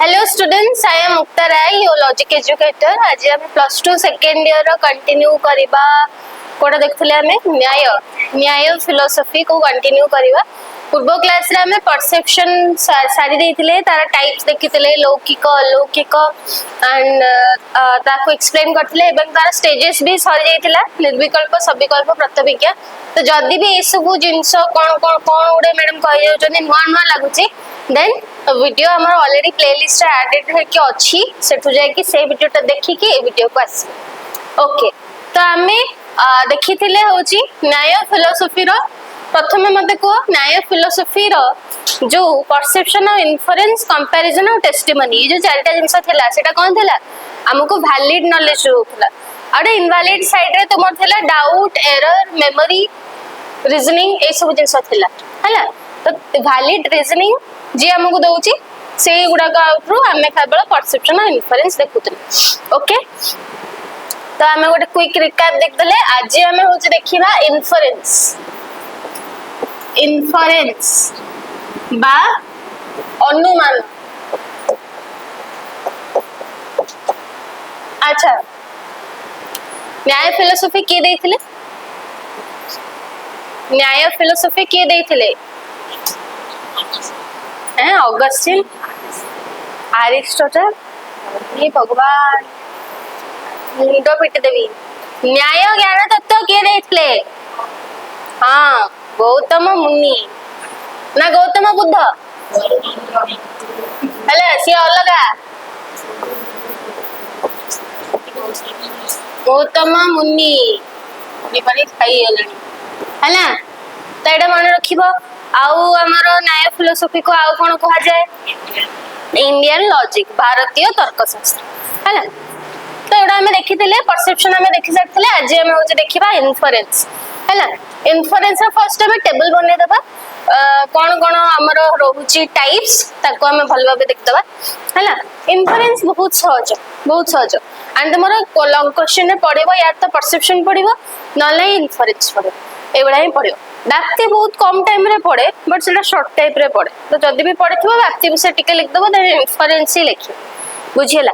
Hello students, I am Mukta Rai, your logic educator. आज हम plus two second year continue करबा कोडा देखथले हमें न्याय फिलोसफी को कंटिन्यू करबा पूर्व क्लास रे हमें परसेप्शन सारी देथिले तारा टाइप्स देखिथिले लौकिक अलौकिक एंड ताको एक्सप्लेन करथिले एवं तारा स्टेजेस भी सरी जायतिला निर्विकल्प सविकल्प प्रत्यभिज्ञा तो जदी भी ए सब जिंस कोन कोन कोन उडे मैडम कहि जाउछन नुवा नुवा लागुची देन वीडियो हमर ऑलरेडी प्लेलिस्ट रे एडेड है कि अछि सेठु जाय कि से वीडियोटा देखि कि ए वीडियो को आसी ओके तो हमें देखिथिले होची न्याय फिलोसफी रो प्रथमे मते को न्याय फिलोसफी रो जो परसेप्शन ऑफ इन्फरेंस कंपैरिजन और टेस्टिमनी ये जो चारटा जिंस थिला सेटा कोन थिला हमको वैलिड नॉलेज होतला अरे इनवैलिड साइड रे तुमर थिला डाउट एरर मेमोरी रीजनिंग ए सब जिंस थिला हला तो वैलिड रीजनिंग जे हमको दउची से गुडा का आउटरो हमें केवल परसेप्शन और इन्फरेंस देखुतले ओके तो हमें गोटे क्विक रिकैप देखदले आज हमें होची देखिबा इन्फरेंस बा अनुमान अच्छा न्याय फिलोसफी के देथिले न्याय फिलोसफी के देथिले हैं ऑगस्टिन एरिस्टोटल ये भगवान मुंडो पिट देवी न्याय ज्ञान तत्व के देथिले हाँ गौतम मुनि ना गौतम बुद्ध हेले सी अलगा गौतम मुनि निपारी खाई गलनी हैला तो एटा मन रखिबो आउ हमर न्याय फिलोसफी को आउ कोन कहा जाय इंडियन लॉजिक भारतीय तर्कशास्त्र हैला तो एटा हमें देखिथिले परसेप्शन हमें देखि सकथिले आज हमें होजे देखिबा इन्फरेंस हैला इन्फरेंस रा फर्स्ट हमें टेबल बने देबा कोन कोन हमर रहउची टाइप्स ताको हमें भल भाबे देखदबा हैला इन्फरेंस बहुत सहज एंड मोर लॉन्ग क्वेश्चन रे पड़िबो या तो परसेप्शन पड़िबो नले इन्फरेंस पड़िबो एबडा ही पड़िबो व्याप्ति बहुत कम टाइम रे पड़े बट सेटा शॉर्ट टाइप रे पड़े तो जदी भी पड़िथिबो व्याप्ति विषय टिके लिख दबो देन इन्फरेंस ही लिखि बुझियला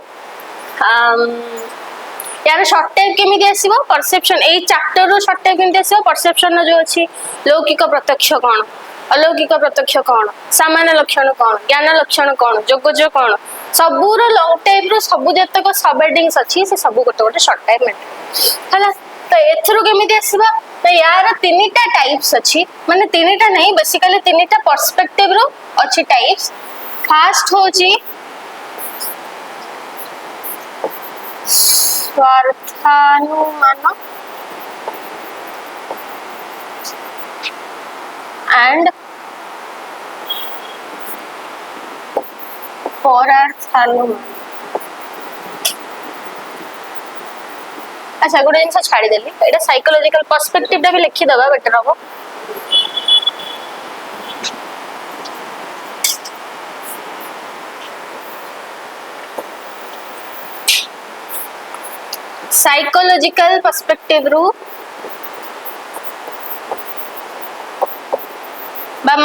यार शॉर्ट टाइप केमिति आसीबो परसेप्शन ए चैप्टर रो शॉर्ट टाइप केमिति आसीबो परसेप्शन जो अछि लौकिक प्रत्यक्ष कोन अलौकिक प्रत्यक्ष कोन सामान्य लक्षण कोन ज्ञान लक्षण कोन जोगज कोन सबु रो लॉन्ग टाइप रो सबु जतक सब हेडिंग्स अछि से सबु गोटे गोटे शॉर्ट टाइप में हला तो एथरो केमिति आसीबो तो यार तीनटा टाइप्स अछि माने तीनटा नहीं बेसिकली तीनटा पर्सपेक्टिव रो अछि टाइप्स फर्स्ट होची स्वार्थानुमान and परार्थानुमान अच्छा गोटे जिन छाड़ी देली एटा साइकोलॉजिकल पर्सपेक्टिव टा भी लिखि दबा बेटर हबो साइकोलॉजिकल पर्सपेक्टिव रू बा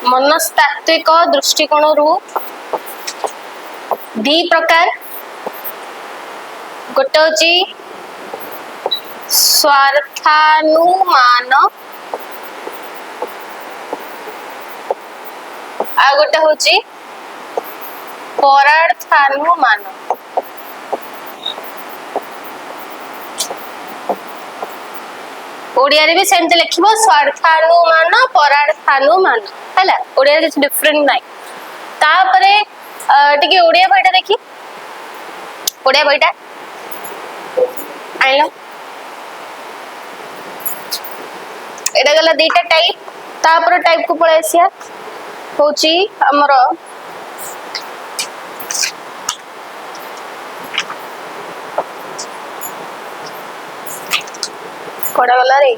मनस्तात्विक दृष्टिकोण रू दी प्रकार गोटे होची स्वार्थानुमान आ गोटे होची परार्थानुमान ओडिया रे भी सेमते लिखिबो स्वार्थानुमान परार्थानुमान हैला ओडिया रे किछ डिफरेंट नाही तापरे टिके ओडिया बहिटा देखि ओडिया बहिटा आइलो एडा गला दीटा टाइप तापर टाइप को पळे आसिया होची हमर कोडा गला रे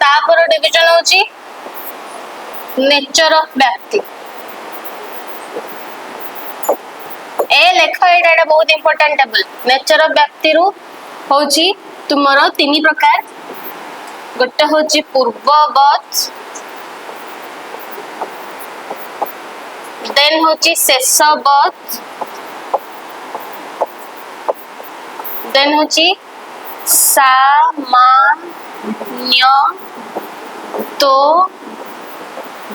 तापर डिवीजन होची नेचर ऑफ व्यक्ति ए लेख एटा बहुत इंपोर्टेंट टेबल नेचर ऑफ व्यक्ति रु होची तुमरो तीन प्रकार गोटे होची पूर्ववत देन होची शेषवत देन होची सामान्य तो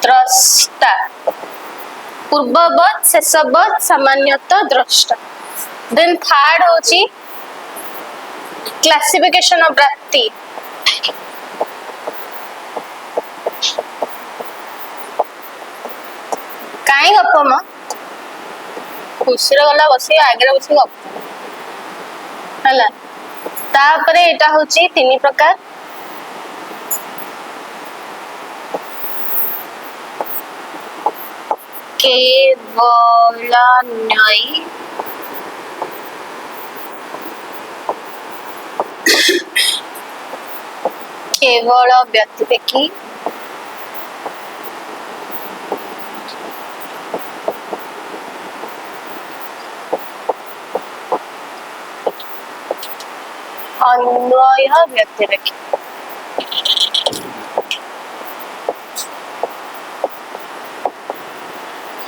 द्रष्टा पूर्ववत शेषवत सामान्यत द्रष्टा देन थर्ड होची क्लासिफिकेशन ऑफ व्यक्ति काई गप म खुशी गला बसी आगे बसी गप हला तापरे एटा होची तीन प्रकार केवल न्यायी केवल व्यतिरेकी अन्वय व्यतिरेकी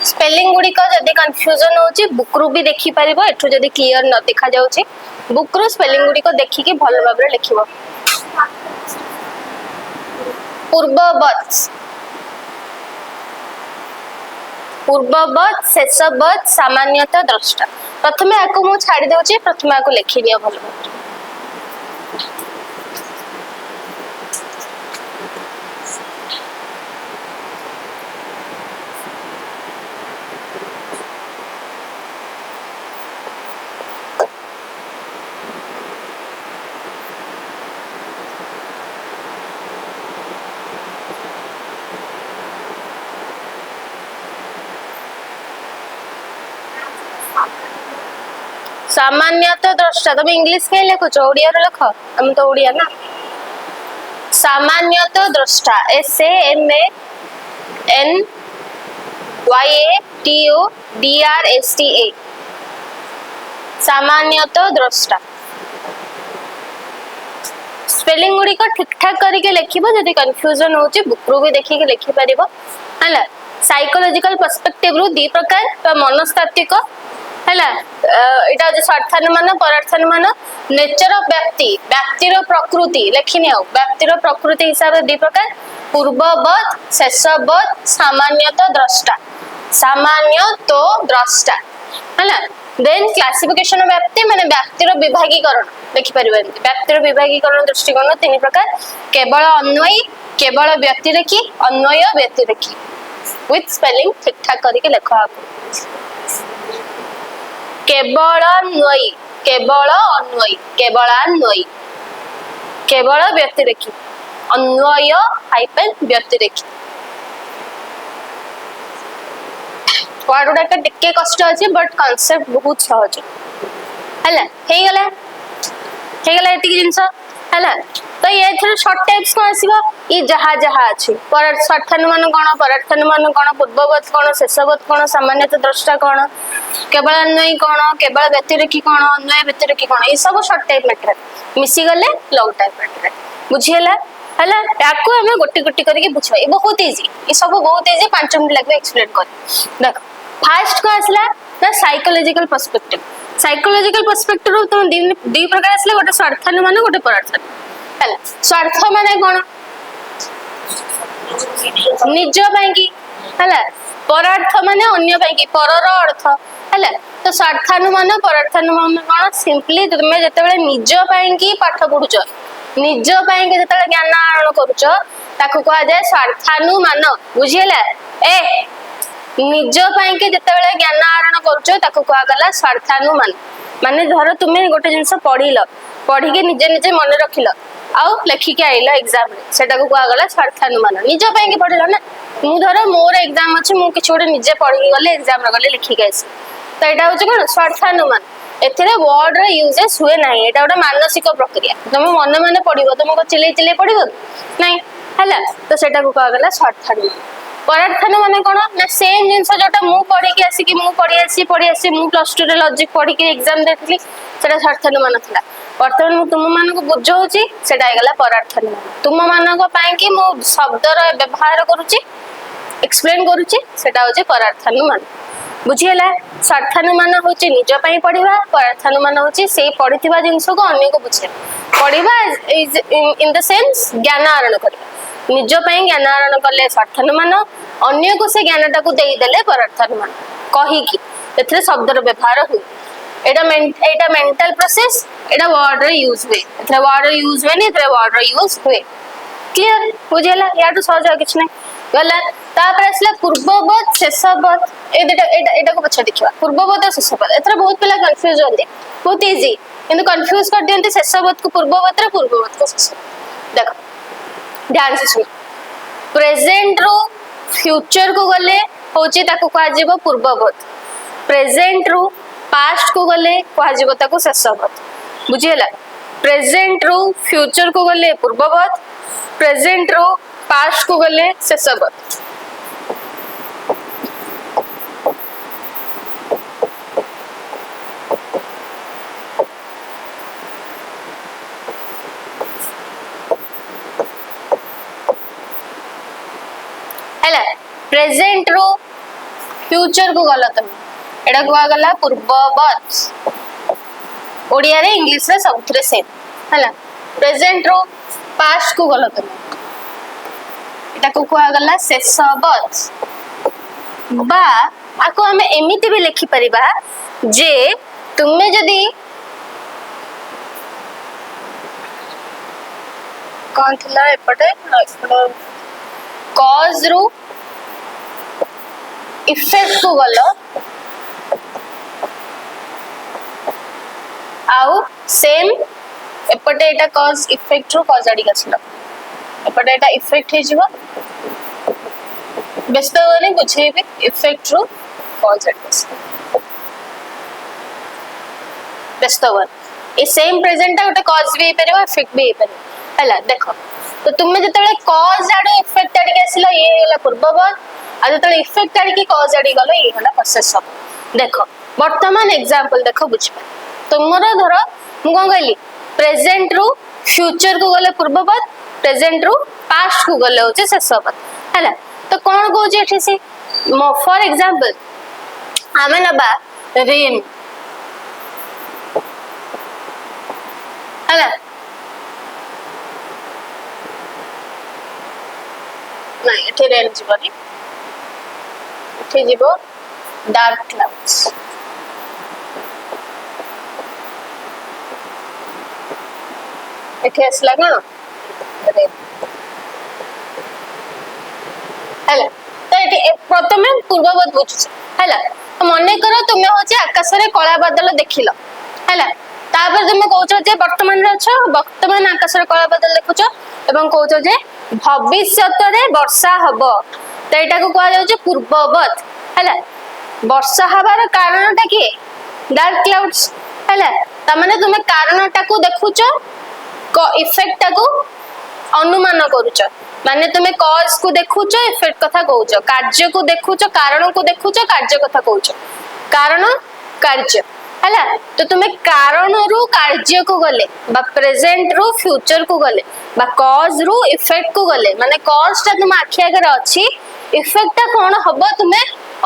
स्पेलिंग गुड़िक जदि कन्फ्यूजन होची बुक रु भी देखि परिबो एठु जदि क्लियर न देखा जाउची बुक रु स्पेलिंग गुड़िक देखिके भल भाबरे लिखिबो पूर्ववत पूर्ववत शेषवत सामान्यतः द्रष्टा प्रथमे आको मु छाडी देउची प्रथमे आको लिखि दियो भल भाबरे सामान्यतः द्रष्टा तुम इंग्लिश के लिखुच ओडिया रे लिख हम तो ओडिया ना सामान्यतः द्रष्टा SAMANYATODRSTA सामान्यतः द्रष्टा स्पेलिंग गुडी को ठीक ठाक करके लिखिबो जदि कंफ्यूजन होची बुक रो भी देखि के लिखि परिबो हला साइकोलॉजिकल पर्सपेक्टिव रो दी प्रकार मनस्तात्विक हला एटा जे अर्थानुमान परार्थानुमान नेचर ऑफ व्यक्ति व्यक्तिर प्रकृति लेखिने हो व्यक्तिर प्रकृति हिसाब दी प्रकार पूर्ववत शेषवत सामान्यतः द्रष्टा सामान्य तो द्रष्टा हला देन क्लासिफिकेशन ऑफ व्यक्ति माने व्यक्तिर विभागीकरण देखि परिबन व्यक्तिर विभागीकरण दृष्टिकोण तीन प्रकार केवल अन्वयी केवल व्यतिरेकी अन्वय व्यतिरेकी विथ स्पेलिंग ठीक ठाक करके लिखो आप केवल अन्वयी केवल अन्वयी केवल अन्वयी केवल व्यतिरेकी अन्वय हाइफेन व्यतिरेकी वर्ड गुडा का टिके कष्ट अछि बट कांसेप्ट बहुत सहज हला हे गला एति जिंस हला तो ये थ्रू शॉर्ट टाइप्स को आसीबो ई जहा अछि परार्थानुमान कोन पूर्ववत कोन शेषवत कोन सामान्यतः द्रष्टा कोन केवल अन्वयी कोन केवल व्यतिरेकी कोन अन्वय व्यतिरेकी कोन ई सब शॉर्ट टाइप मैटर मिसी गले लॉन्ग टाइप मैटर बुझियला हला याको हमें गोटी गोटी करके बुझबा ई बहुत इजी ई सब बहुत इजी 5 मिनिट लागबे एक्सप्लेन कर देखो फर्स्ट को आसला ना साइकोलॉजिकल पर्सपेक्टिव तुम दी प्रकार आसले गोटे स्वार्थानुमान गोटे परार्थानुमान हला स्वार्थ माने कोन निज पाएगी हला परार्थ माने अन्य पाएगी परर अर्थ हला तो स्वार्थानुमान परार्थानुमान कोन सिंपली तुमे जतेबेले निज पाएगी पाठ पढुछ निज पाएगी जतेबेले ज्ञान आरोहण करूछ ताको कहा जाय स्वार्थानुमान बुझियला ए निज पाएगी जतेबेले ज्ञान आरोहण करूछ ताको कहा गला स्वार्थानुमान माने धर तुमे गोटे जिंस पढिल पढी के निजे निजे मन रखिल आउ लिखिके आइल एग्जाम रे सेटा को कहा गला स्वार्थानुमान निज पाएगी पढिल ना मु धर मोर एग्जाम अछि मु किछ गोटे निजे पढी गले एग्जाम रे गले लिखिके आसी तो एटा होछ कोन स्वार्थानुमान एथिरे वर्ड रे यूजेस हुए नाही एटा गोटे मानसिक प्रक्रिया तुम मन माने पढिबो तुमको चिले चिले पढिबो नाही हला तो सेटा को कहा गला स्वार्थानुमान परार्थन माने कोन ना सेम जिंस जोटा मु पढ़ी के आसी कि मु पढ़ी आसी मु प्लस 2 रे लॉजिक पढ़ी के एग्जाम देथली सेटा सार्थन मान थला वर्तमान मु तुम मान को बुझौची सेटा आइगला परार्थन मान तुम मान को पाए कि मु शब्द रो व्यवहार करूची एक्सप्लेन करूची सेटा होचे परार्थन मान बुझियला सार्थन मान होची निज पई पढ़िबा परार्थन मान होची से पढ़िथिबा जिंस को अन्य को बुझे पढ़िबा इज इन द सेंस ज्ञान आरण करबा निज पई ज्ञान आरण करले सार्थन मान अन्य को से ज्ञानटा को देई देले परार्थन मान कहि कि एथरे शब्द रो व्यवहार हो एटा मेंटल प्रोसेस एटा वर्ड रे यूज हुए एथरे वर्ड रे यूज हुए नहीं एथरे वर्ड रे यूज हुए क्लियर बुझेला याटू सहज किछ नै गला तापर असला पूर्ववत शेषवत एटा को पछ देखिबा पूर्ववत और शेषवत एथरे बहुत पिला कंफ्यूज होंदे बहुत इजी किंतु कंफ्यूज कर दियंते शेषवत को पूर्ववत रे पूर्ववत को शेषवत देखो ध्यान से सुनो प्रेजेंट रो फ्यूचर को गले होची ताको कहा जीवो पूर्ववत प्रेजेंट रो पास्ट को गले कहा जीवो ताको शेषवत बुझियला प्रेजेंट रो फ्यूचर को गले पूर्ववत प्रेजेंट रो पास्ट को गले शेषवत प्रेजेंट रो फ्यूचर को गला तुम एडा को गला पूर्ववत ओडिया रे इंग्लिश रे सबथरे सेम हला प्रेजेंट रो पास्ट को गला तुम एटा को गला शेषवत बा आको हमें एमिति भी लिखि परिबा जे तुमे जदी कोन थला एपटे कॉज रो इफेक्ट को गलो आउ सेम एपटे एटा कॉज इफेक्ट रो कॉज आडी गछलो एपटे एटा इफेक्ट हे जीवो बेस्त होने बुझेबे इफेक्ट रो कॉज आडी गछलो बेस्त हो ए सेम प्रेजेंट गोटे कॉज भी परबो इफेक्ट भी परबो हला देखो तो तुमे जतले कॉज आडो इफेक्ट आडी गछलो ये होला पूर्ववत आ जतले इफेक्ट आडी की कॉज आडी गलो ये होला प्रोसेस सब देखो वर्तमान एग्जांपल देखो बुझबा तुमरो धरो मु कोन कहली प्रेजेंट रो फ्यूचर को गले पूर्ववत प्रेजेंट रो पास्ट को गले होचे शेषवत हला तो कोन कहूची एठी से फॉर एग्जांपल आमे नबा रेन हला नहीं एठी रेन जीवनी एठी जीवो डार्क क्लाउड्स एठी असला कोन रेन हला तो एठी प्रथमे पूर्ववत बुझुछ हला तो मने करो तुमे होचे आकाश रे कला बादल देखिलो हला तापर तुमे कहउछो जे वर्तमान रे अछो वर्तमान आकाश रे कला बादल देखुछो एवं कहउछो जे भविष्यत रे वर्षा हबो तो एटा को कहा जाउछे पूर्ववत हला वर्षा हबार कारणटा की डार्क क्लाउड्स हला त माने तुमे कारणटा को देखुछो को इफेक्ट को अनुमान करूछो माने तुमे कॉज को देखुछो इफेक्ट कथा कहउछो कार्य को देखुछो कारण को देखुछो कार्य कथा कहउछो कारण कार्य हला तो तुमे कारण रु कार्य को गले बा प्रेजेंट रु फ्यूचर को गले बा कॉज रु इफेक्ट को गले माने कॉज ता तुम आखि आगे अछि इफेक्ट ता कोन हबो तुमे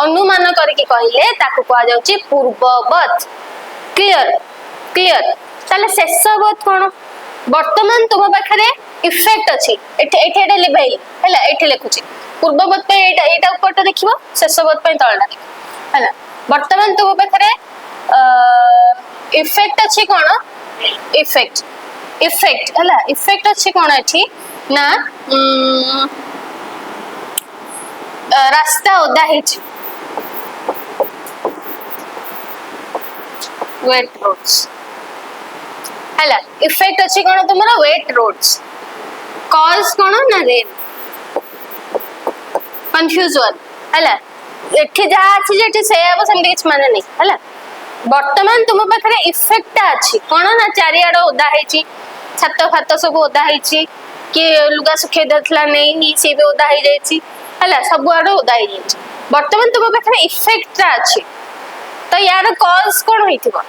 अनुमान करके कहिले ताको कहा जाउची पूर्ववत क्लियर क्लियर ताले शेषवत कोन वर्तमान तुम पाखरे इफेक्ट अछि एठे एठे एठे लिबाइल हला एठे लिखुची पूर्ववत पे एटा एटा ऊपर देखिबो शेषवत पे तळना हला वर्तमान तुम पाखरे इफेक्ट अछि कोन इफेक्ट इफेक्ट हला इफेक्ट अछि कोन अछि ना रास्ता ओदा हिच वेट रोड्स हला इफेक्ट अछि कोन तुमरा वेट रोड्स कॉज कोन ना रेन कंफ्यूज वन हला एठी जा अछि जेठी से आबो सेमति किछ माने नै हला वर्तमान तुम पाखरे इफेक्ट अछि कोन ना चारियाड ओदा हिची छात फात सब ओदा हिची कि लुगा सुखे दथला नै नी से भी ओदा hi जायछि है सब आड़ ओदा हो बर्तमान तुम पाखे इफेक्ट अच्छी तो यार कज कौन हो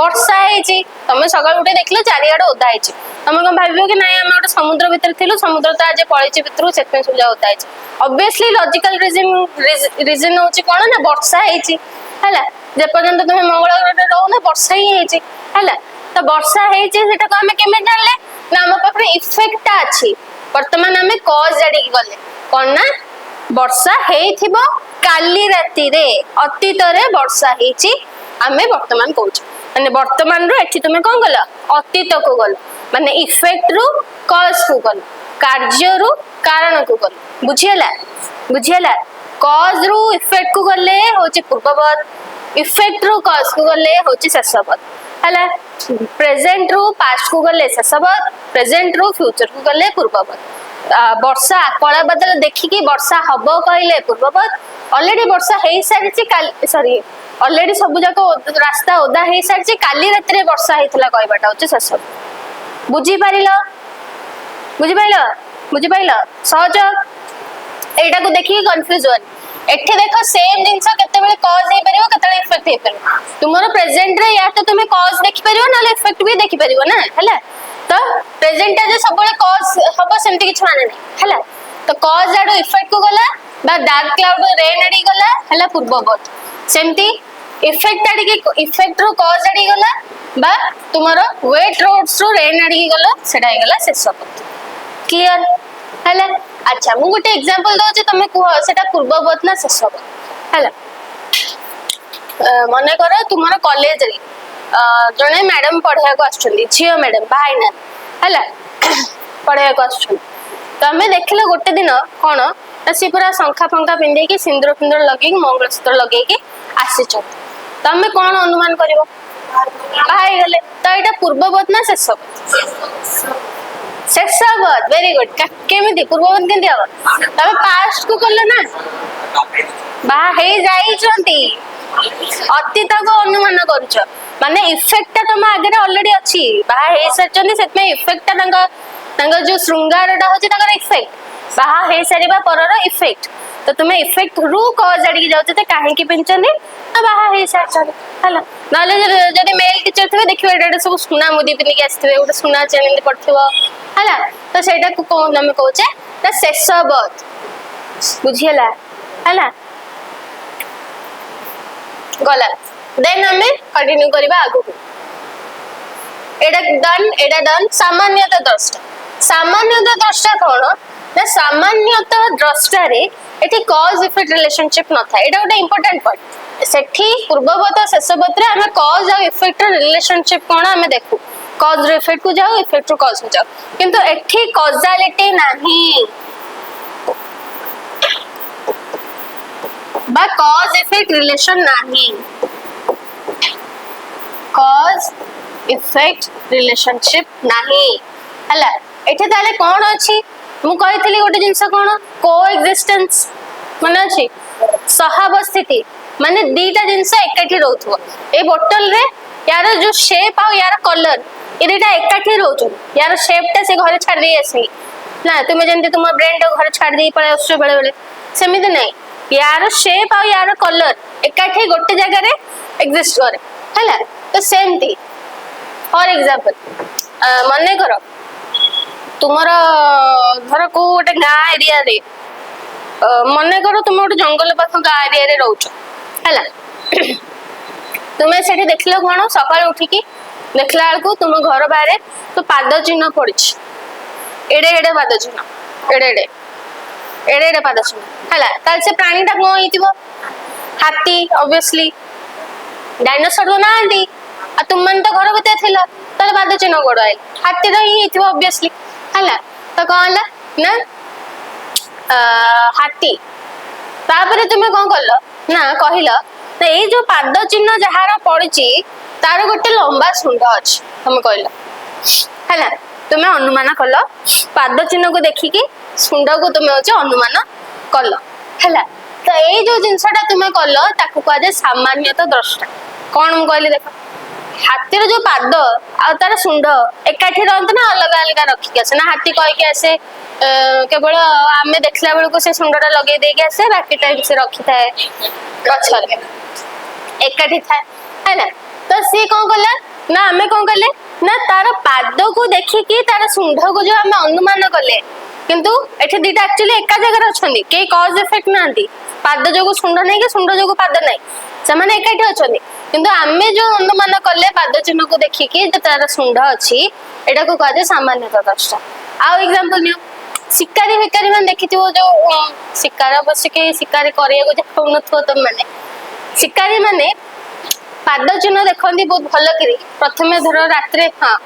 वर्षा है तुम सकाल उठे देख लो चारिआड ओदा है तुम कौन भाव कि ना आम गोटे समुद्र भितर थी समुद्र तो आज पलैची भितर से सब ओदा है ऑब्वियसली लॉजिकल रीजन हूँ कौन ना वर्षा है जेपर्यंत तुम मंगल ग्रह रहो ना वर्षा ही है तो वर्षा है आम केमे जानले ना आम पाखे इफेक्ट अच्छी बर्तमान आम कज जाड़ी गले कौन ना वर्षा है काली राति रे अतीत रे वर्षा है आमे वर्तमान कहूँ माने वर्तमान रो एठी तुमे कौन गल अतीत को गल माने इफेक्ट रु कज को गल कार्य रु कारण को गल बुझियला कज रु इफेक्ट को गले होची पूर्ववत इफेक्ट रु कज को गले होची शेषवत हला प्रेजेंट रु पास्ट को गले शेषवत प्रेजेंट रु फ्यूचर को गले पूर्ववत वर्षा कला बदल देखिकी वर्षा हम कहले पूर्ववत ऑलरेडी वर्षा हो सारी सॉरी ऑलरेडी सब जाक रास्ता ओदा हो सारी काली रात रे वर्षा होता कहबाटा होचे शेष बुझीपार सहज एटा को देखिए कन्फ्यूजन एठी देख सेम जिंस केतेबेले कॉज हे परिबो केतेबेले इफेक्ट हे परिबो तुमरो प्रेजेंट रे या तो तुमे कॉज देखि परिबो ना इफेक्ट भी देखि परिबो ना हैला तो प्रेजेंट जे सबले कॉज हबो सेमति किछ माने नै हैला तो कॉज आडो इफेक्ट को गला बा डार्क क्लाउड रेन आडी गला हैला पूर्ववत सेमति इफेक्ट आडी के इफेक्ट रो कॉज आडी गला बा तुमरो वेट रोड्स रो रेन आडी गला सेडा हे गला शेषवत क्लियर हैला अच्छा मु गोटे एग्जांपल दो जे तमे कुह सेटा पूर्ववत ना शेषवत हैला मने करो तुमरो कॉलेज रे जने मैडम पढ़िया को आछुंदी झियो मैडम भाईना हैला पढ़िया को आछुंदी तमे देखले गोटे दिन कोन सी पूरा शंखा फंखा पिंधे कि सिंदूर फिंदूर लगे मंगलसूत्र लगे कि आसीच तमे कौन अनुमान करिवो भाई गले तो एटा पूर्ववत ना शेषवत शेषवत वेरी गुड केमिति पूर्ववत केंति हबो तमे पास्ट को करले ना बा हे जाई चंती अतीत को अनुमान करूछ माने इफेक्ट तुम आगे ऑलरेडी अच्छी बा हे सरचनी सेत में इफेक्ट तंग जो श्रृंगारटा होची तंगर इफेक्ट बाहा हे सारिबा परर इफेक्ट तो तुम्हें इफेक्ट रु कज आड़ी जाउते ते काहे की पिंचनी तो बाहा हे सारचनी हला नाले जदी मेल टीचर थे देखिबे एटा सब सुना मुदी पिन के आस्थिबे उटा सुना चैनल पड़थिबो हला तो सेटा को कोन हम कहूचे त शेषवत बुझियला हला गला देन हमें कंटिन्यू करबा आगु एटा डन सामान्यतः दृष्टा कोन ना सामान्यतः दृष्टा रे एठी कॉज इफेक्ट रिलेशनशिप न था एटा गोटे इंपोर्टेंट पॉइंट सेठी पूर्ववत शेषवत रे हमें कॉज और इफेक्ट रिलेशनशिप कोन हमें देखु कॉज रे इफेक्ट को जाओ इफेक्ट रो कॉज को जाओ किंतु एठी कॉजालिटी नाही बा कॉज इफेक्ट रिलेशन नाही कॉज इफेक्ट रिलेशनशिप नाही हला एठी ताले कोन अछि मु कहितली गोटे जिंस कोन कोएक्सिस्टेंस माने अछि सहावस्थिति माने दीटा जिंस एकाठी रहउथो ए बोतल रे यार जो शेप आ यार कलर एटा एकाठी रहउथो यार शेपटा से घरे छाड़ दे आसी ना तुम जंते तुम ब्रेन टा घरे छाड़ दे पळे असो बेले बेले सेमिति नै यार शेप आ यार कलर एकाठी गोटे जगह रे एग्जिस्ट करे हला तो सेमती फॉर एग्जांपल माने करो तुमरा धर को गोटे गाँ एरिया रे मने करो तुम गोटे जंगल पाख गाँ एरिया रे रहउछ हैला तुमे सेठी देखलो कोन सकाळ उठिकी देखला को तुम घर बाहर तो पाद चिन्ह पड़छ एडे एडे पाद चिन्ह एडे एडे पाद चिन्ह हैला ताल से प्राणीटा कोन हितिबो हाथी ऑब्वियसली डायनासोर तो नांदी आ तुम मन तो घर भीतर थिला तले पाद चिन्ह गोड़ आइल हाथी रही हितिबो ऑब्वियसली हला तो कौन ना हाथी तापर तुम्हें कौन कल ना कहल ना ये जो पाद चिन्ह जार पड़ी तार गोटे लंबा शुंड अच्छी तुम कहल है तुम्हें अनुमान कल पाद चिन्ह को देखिकी शुंड को तुम्हें हूँ अनुमान कल है तो ये जो जिनसा तुम्हें कल ताकू कह सामान्यतः दृष्टा कौन मुझे कहली देख हाथीर जो पाद आ तार सुंड एकाठी रहते ना अलग अलग रखिक आसे ना हाथी कहीकि आसे केवल आम देखला बेलू से सुंडा लगे देके आसे बाकी टाइम से रखी थाए गछरे एकाठी थाए है ना। तो सी कौन कला ना आमे कौन कले ना तार पाद को देखिकी तार सुंड को जो आम अनुमान कले किंतु एठी दीटा एक्चुअली एका जगह अछंदी के कॉज इफेक्ट नांती पाद जोगु सुंड नै के सुंड जोगु पाद नै से माने एकाठी अछंदी किंतु आमे जो अनुमान कले पाद चिन्ह को देखिकी जे तार सुंड अछि एटा को कहजे सामान्यतः दृष्टा। आ एग्जांपल नियो शिकारी भिकारी मन देखिथिबो जो शिकार बस के शिकारी करिया को जाउ नथो त माने शिकारी माने पाद चिन्ह देखंदी बहुत भलो करी प्रथमे धर रात्रे हां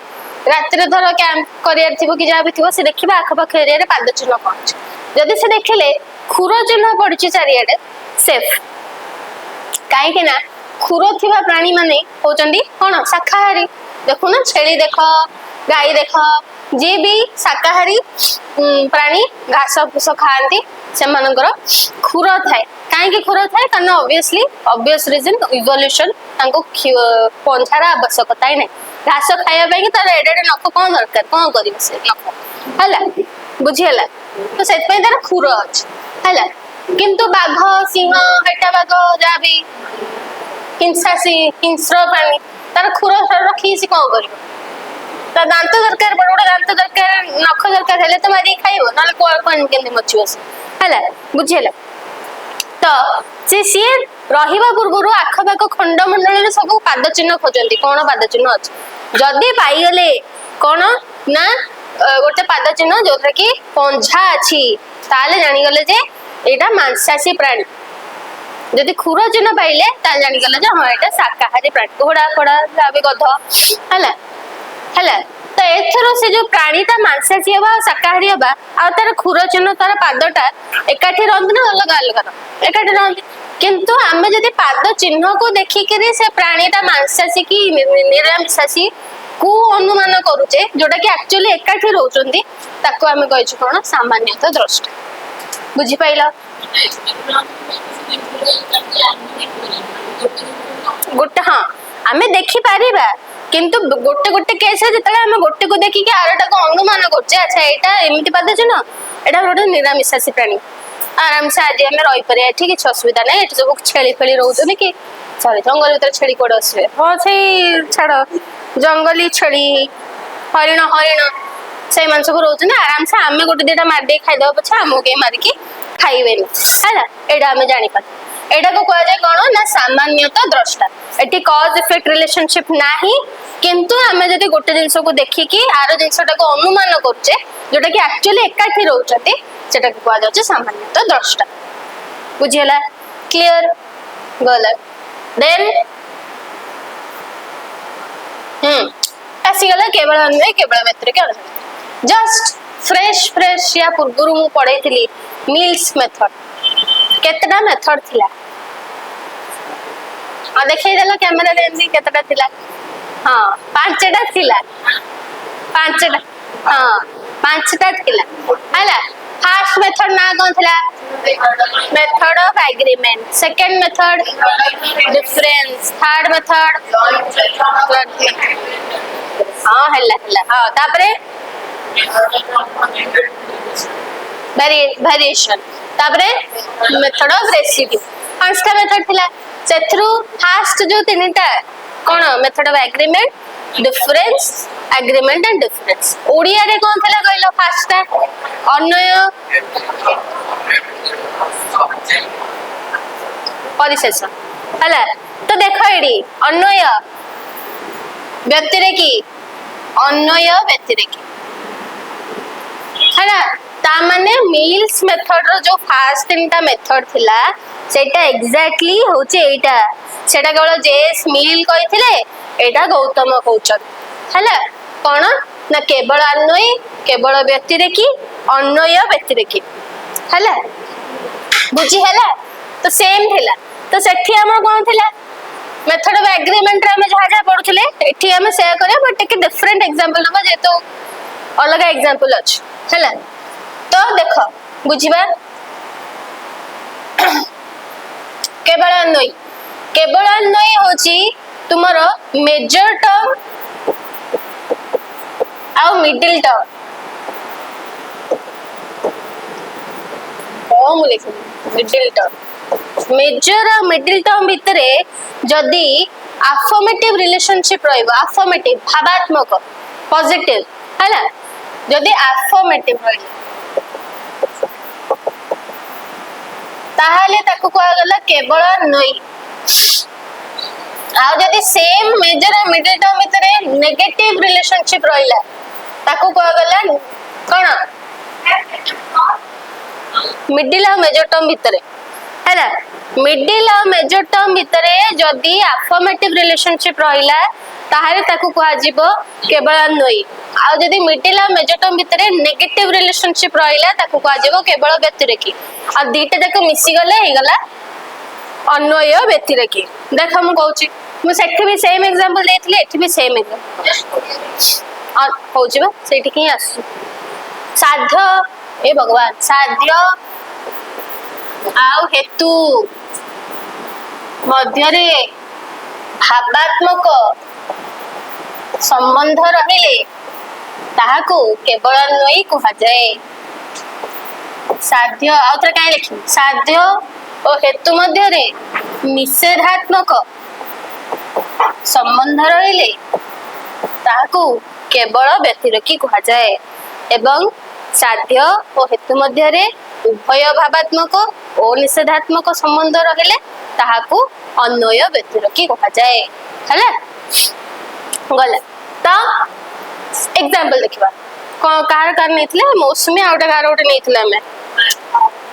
रात्रे धर कैंप करियर थिबो कि जा भी थिबो से देखिबा आख पाख एरिया रे पाद चिन्ह पहुंच जदि से देखिले खुर चिन्ह पड़छि चारियाडे सेफ काहे कि ना खुर थिबा प्राणी माने होचंदी कोन शाकाहारी देखो ना छेली देखो गाय देखो जे भी शाकाहारी प्राणी घास फूस खाती से मानकर खुर थाए कहीं खुर थाए कारण ऑब्वियस रीजन इवोल्यूशन पंछार आवश्यकता ही नहीं घास खाया तार एडे नख कौन दरकार कौन कर नख बुझीगला तो से तार खुर अच्छे है किंतु बाघ सिंह हेटा बाघ जहाँ भी हिंस्र प्राणी तार खुर रखी कौन कर दांत दरकार बड़ बड़ दांत दरकार नख दरकार हेले तो मारी खाइबो नाले कोन केंदे मचियो हैला बुझियला तो से सी रहिबा पूर्वरु आखपाख खंडमंडल सब पाद चिन्ह खोजंती कोन पाद चिन्ह अछि जदी पाई गले कोन ना गोटे पाद चिन्ह जोथरा कि पंझा अछि ताले जानि गले जे एटा मांसाशी प्राणी जदी खुर चिन्ह पाइले ताले जानि गले जे हां एटा शाकाहारी प्राणी घोड़ा फोड़ा जाबे गध हैला तो एथरो से जो प्राणीटा मांसाशी हबा शाकाहारी हबा आ तार खुर चिन्ह तार पादटा एकाठी रहत ना अलग अलग एकाठी रहत किंतु आमे जदी पाद चिन्ह को देखि करी से प्राणीटा मांसाशी की निरामिषाशी को अनुमान करूचे जोटा कि एक्चुअली एकाठी रहउचंती ताको आमे कहै छु कोन सामान्यतः दृष्टा बुझी पाइला गोटे हाँ आमे देखि पारिबा किंतु गोटे गोटे केस है जतले हम गोटे को देखि के आरटा को अनुमान करछे अच्छा एटा एमिति पाद चिन्ह एटा गोटे निरामिषाशी प्राणी आराम से आज हम रही पारे ठीक है असुविधा नहीं एठी सब छेली फेली रहउछन कि सॉरी जंगल भीतर छेली कोड असबे हां से छाड़ जंगली छेली हरिण से मानस को रहउछन आराम से आमे गोटे देटा मार दे खाइ दब पछा हमो के मार के खाइबेनी हैला एटा हमें जानि पा एटा को कह जाय कोन ना सामान्यतः दृष्टा एटी कॉज इफेक्ट रिलेशनशिप नाही किंतु हमें जदी गोटे जिंस को देखि कि आरो जिंसटा को अनुमान करछे जोटा कि एक्चुअली एकाठी रहउछते सेटा को कह जाय सामान्यतः दृष्टा बुझियला क्लियर गला देन आसी गला केवल अन्वय केवल व्यतिरिक्त अर्थ जस्ट फ्रेश या पूर्वरु मु पढैथिली मिल्स मेथड केतटा मेथड थिला आ देखै देला कैमरा लेंस केतटा थिला हां पांचटा थिला पांचटा हां पांचटा थिला हैला फर्स्ट मेथड ना कोन थिला method of agreement second method difference third method हां हैला हां तापरे वेरिएशन तापरे मेथड ऑफ रेसिड्यू पांचटा मेथड थिला सेथरु फर्स्ट जो तीनटा कोन method of agreement difference agreement and difference Odia रे कोन थिला कहलो फर्स्टटा अन्वय परिशेष हला तो देखो एडी अन्वय व्यतिरेकी अन्वय व्यतिरेकी हला ता माने मिल्स मेथड रो जो फर्स्ट तीनटा मेथड थिला सेटा एग्जैक्टली होचे एटा सेटा केवल जेएस मिल कहिथिले एटा गौतम कहउछन हला कोन ना केवल अन्वय केवल व्यतिरेकी अन्वय व्यतिरेकी हला बुझी हला तो सेम थिला तो सेठी हम कोन थिला मेथड ऑफ एग्रीमेंट रे हम जहा पढुथिले एठी हम शेयर करे बट एक डिफरेंट एग्जांपल नबा जे तो अलग एग्जांपल अछि हला तो देखो बुझिबा केवल अन्वय होची तुमर मेजर टर्म आउ middle term middle term major और मिडिल टर्म भितर जदि अफर्मेटिव रिलेशनशिप रहिबो अफर्मेटिव भावात्मक पॉजिटिव हैला जदि अफर्मेटिव रहिला ताहाले ताको कोआ गला केवल नई आ जदि सेम मेजर और मिडिल टर्म भितर नेगेटिव रिलेशनशिप रहिला ताको कोआ गला कोन मिडिल और मेजर टर्म भितर हैला मिडिल और मेजर टर्म भितर जदि अफर्मेटिव रिलेशनशिप रहिला ताहाले ताको कोआ जीवो केवल नई आ जदि मिडिल और मेजर टर्म भितर नेगेटिव रिलेशनशिप रहिला ताको कोआ जीवो केवल व्यतिरेकी आ दीटा जाक मिसी गले हे गला अन्वय व्यतिरेकी देख हम कहूची मु सेठी भी सेम एग्जांपल देथले एठी भी सेम एग्जांपल आ होची बा सेठी की आसु साध्य ए भगवान साध्य आउ हेतु मध्यरे भावात्मक संबंध रहिले ताहाको केवल अन्वयी कहा जाए साध्य आउथरे काई लिखि साध्य और हेतु मध्यरे निषेधात्मक संबंध रहिले ताहाको केवल व्यतिरेकी कहा जाए एवं साध्य और हेतु मध्यरे उभय भावात्मक और निषेधात्मक संबंध रहिले ताहाको अन्वय व्यतिरेकी कहा जाए हैला गला तो एग्जांपल देखिबा कार कार नेथले मौसमी आउटा कार ओटे नेथले हमें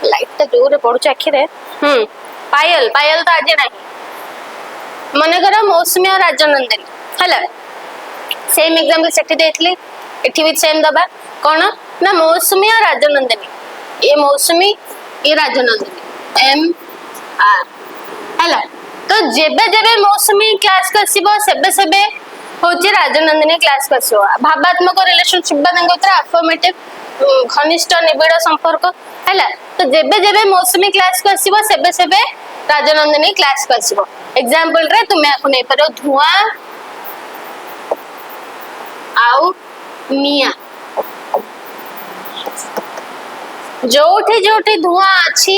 लाइट ता जोरे पडुछ आखि रे पायल पायल तो आज नाही मने करा मौसमी और राजनंदिनी हैला सेम एग्जांपल सेठी देथली एठी भी सेम दबा कोन ना मौसमी और राजनंदिनी ये मौसमी ये राजनंदिनी एम आर हैला तो जेबे जेबे मौसमी क्लास कसिबो सेबे सेबे होची राजनंदिनी क्लास कसिबो भावात्मक रिलेशनशिप बानंगोत्र अफर्मेटिव घनिष्ठ निबिड़ संपर्क हैला तो जेबे जेबे मौसमी क्लास कसिबो सेबे सेबे राजनंदिनी क्लास कसिबो एग्जांपल रे तुमे आको नै परो धुआं आउ निया जोठी जोठी धुआं अछि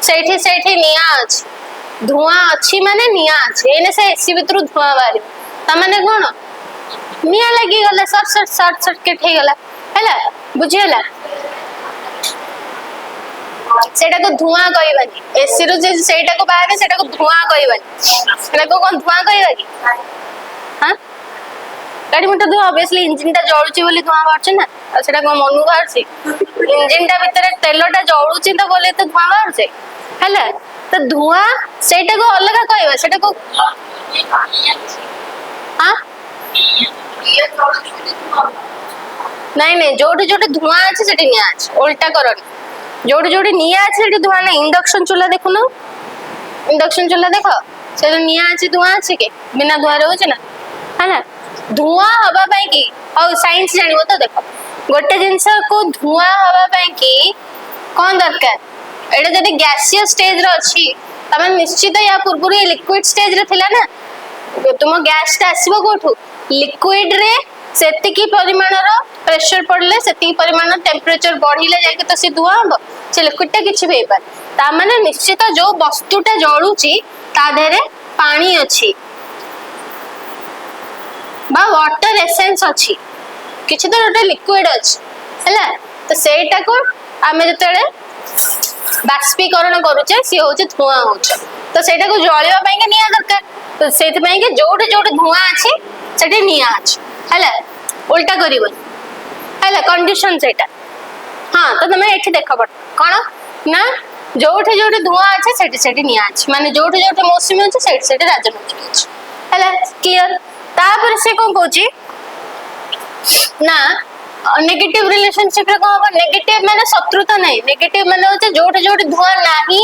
सेठी सेठी निया अछि धुआं अछि माने निया अछि एने से एसी भितरु धुआं बारी ता माने कोन निया लगी गला शॉर्ट सर्किट हे गला हैला बुझियला सेटा को धुआं कहबानी एसी रु जे सेटा को बाहर सेटा को धुआं कहबानी सेटा को कोन धुआं कहबा की हां गाड़ी मोटर धुआं ऑब्वियसली इंजन ता जळुची बोली धुआं बाहरछ ना सेटा को मनु बाहरछ इंजन ता भीतर तेलटा जळुची त बोले तो धुआं बाहरछ हैला तो धुआं सेटा को अलग कहबा सेटा को हां नहीं नहीं जोटी जोटी धुआं अछि सेठी निया अछि उल्टा करनी जोटी जोटी निया अछि सेठी धुआं नहीं इंडक्शन चूल्हा देखो ना इंडक्शन चूल्हा देखो से निया अछि धुआं अछि के बिना धुआं रे होछ ना है ना धुआं हवा पाई की और साइंस जानिबो तो देखो गोटे जिंस को धुआं हवा पाई की कोन दरकार एटा जदि गैसियस स्टेज रे अछि तमे निश्चित या पूर्व ये लिक्विड स्टेज रे थिला ना तुम गैस ता आसीबो कोठू लिक्विड रे सेतिकी परिमाण रो प्रेशर पड़ले सेतिकी परिमाण टेंपरेचर बढ़िले जाके तो से धुआं हो से लिक्विड ता किछि भी पार ता माने निश्चित जो वस्तुटा जळुची ता देरे पानी अछि बा वाटर एसेंस अछि किछि तो गोटे लिक्विड अछि हैला तो सेटा को आमे जतले बाष्पीकरण करूचे सी होचे धुआं होचे तो सेटा को जळिबा पई के निया दरकार तो सेति पई के जोटे जोटे धुआं अछि सेठी निया अछि हैला उल्टा करिवो हैला कंडीशन सेटा हां तो तमे एठी देखा पड़ कोन ना जोटे जोटे धुआं अछि सेठी सेठी निया अछि माने जोटे जोटे मौसमी अछि सेठी सेठी राजनंदिनी अछि हैला क्लियर तापर से कोन कहूची ना नेगेटिव रिलेशनशिप रे कोन नेगेटिव माने शत्रुता नहीं नेगेटिव माने होचे जोटे जोटे धुआं नाही